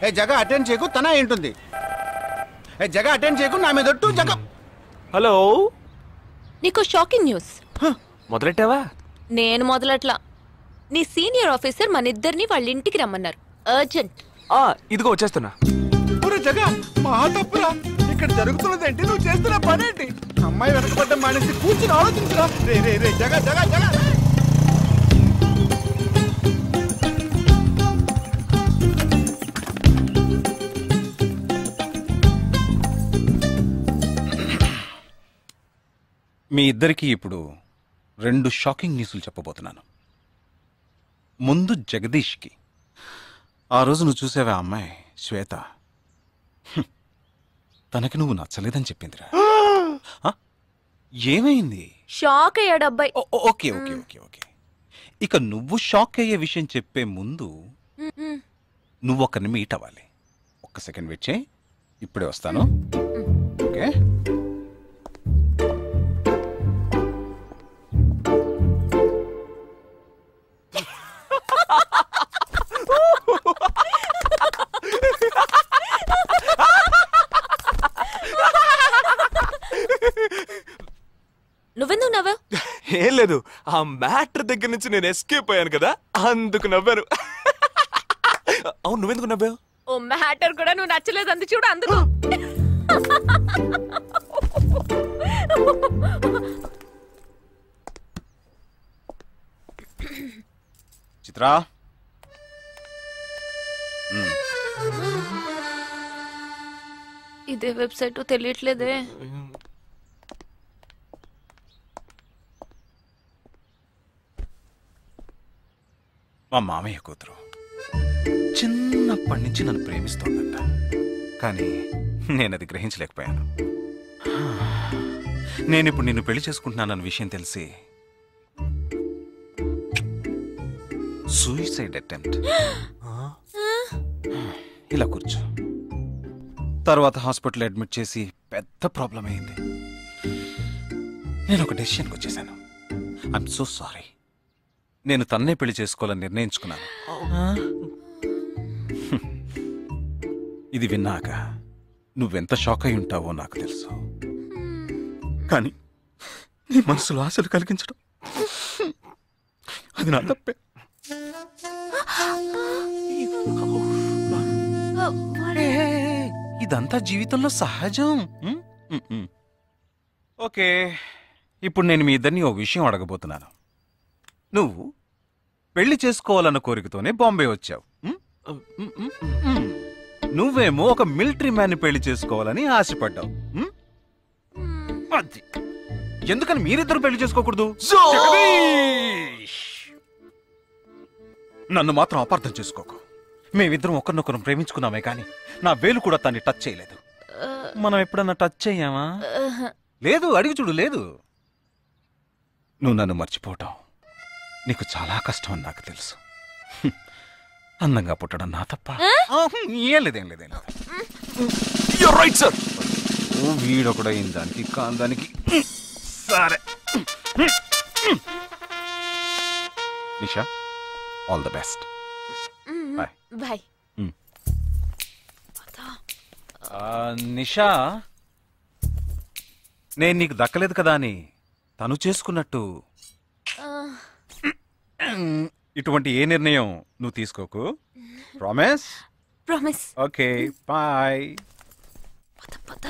ఏ జగ అటెండ్ చేయకు తన ఏంటుంది ఏ జగ అటెండ్ చేయకు నా మీద ఒట్టు జగ. హలో, నీకు షాకింగ్ న్యూస్. మొదలెట్టావా? నేను మొదలట్లా. నీ సీనియర్ ఆఫీసర్ మన ఇద్దరిని వాళ్ళ ఇంటికి రమ్మన్నారు. అర్జెంట్. ఇదిగో వచ్చేస్తున్నా. జగ మా తప్పురా. ఇక్కడ జరుగుతున్నదేంటి, నువ్వు చేస్తున్న పనేంటి? అమ్మాయి వెనకబడ్డ మానేసి కూర్చుని ఆలోచించరా. రే రే రే జగ జగ జగ. మీ ఇద్దరికి ఇప్పుడు 2 షాకింగ్ న్యూస్లు చెప్పబోతున్నాను. ముందు జగదీష్కి. ఆ రోజు నువ్వు చూసావా అమ్మాయి శ్వేత, తనకి నువ్వు నచ్చలేదని చెప్పిందిరా. ఏమైంది? షాక్ అయ్యాడు అబ్బాయి. Okay okay okay okay. ఇక నువ్వు షాక్ అయ్యే విషయం చెప్పే ముందు నువ్వు ఒకరిని మీట్ అవ్వాలి. ఒక్క సెకండ్ వెయిట్ చేయి, ఇప్పుడే వస్తాను. ఓకే. నువ్వెందుకు నవ్వావు? ఏం లేదు, ఆ మ్యాటర్ దగ్గర నుంచి నేను ఎస్కేప్ అయ్యాను కదా, అందుకు నవ్వాను. అవును, నువ్వెందుకు నవ్వావు? ఓ మ్యాటర్ కూడా నువ్వు నచ్చలేదు అంది చూడు, అందుకు. చిత్రా, ఇదే వెబ్సైట్ తెలియట్లేదే. మా మామయ్య కూతురు చిన్నప్పటి నుంచి నన్ను ప్రేమిస్తోందంట, కానీ నేనది గ్రహించలేకపోయాను. నేనిప్పుడు నిన్ను పెళ్లి చేసుకుంటున్నానన్న విషయం తెలిసి సూసైడ్ అటెంప్ట్. ఇలా కూర్చో. తర్వాత హాస్పిటల్ అడ్మిట్ చేసి పెద్ద ప్రాబ్లం అయింది. నేను ఒక డెసిషన్కి వచ్చేసాను. I'm so sorry. నేను తన్నే పెళ్లి చేసుకోవాలని నిర్ణయించుకున్నాను. ఇది విన్నాక నువ్వెంత షాక్ అయి ఉంటావో నాకు తెలుసు, కానీ నీ మనసులో ఆశలు కలిగించడం అది నా తప్పే. ఇదంతా జీవితంలో సహజం. ఓకే, ఇప్పుడు నేను మీ ఇద్దరిని ఓ విషయం అడగబోతున్నాను. నువ్వు పెళ్లి చేసుకోవాలన్న కోరికతోనే బాంబే వచ్చావు. నువ్వేమో ఒక మిలిటరీ మ్యాన్ పెళ్లి చేసుకోవాలని ఆశపడ్డావు. ఎందుకని మీరిద్దరు పెళ్లి చేసుకోకూడదు? నన్ను మాత్రం అపార్థం చేసుకోకు. మేమిద్దరం ఒకరినొకరు ప్రేమించుకున్నామే కానీ నా వేలు కూడా తన్ని టచ్ చేయలేదు. మనం ఎప్పుడన్నా టచ్ అయ్యామా? లేదు. అడిగి చూడు. లేదు. నువ్వు నన్ను మర్చిపోవటం నీకు చాలా కష్టం అని నాకు తెలుసు. అందంగా పుట్టడం నా తప్ప. ఏం లేదేం లేదేం లేదు. Right sir. వీడొకడు అయిన దానికి కాందానికి. సరే Nisha, all the best. Bye bye. Nisha, నేను నీకు దక్కలేదు కదా అని తను చేసుకున్నట్టు ఇటువంటి ఏ నిర్ణయం నువ్వు తీసుకోకు. ప్రామిస్? ప్రామిస్. Okay, bye. పద పద.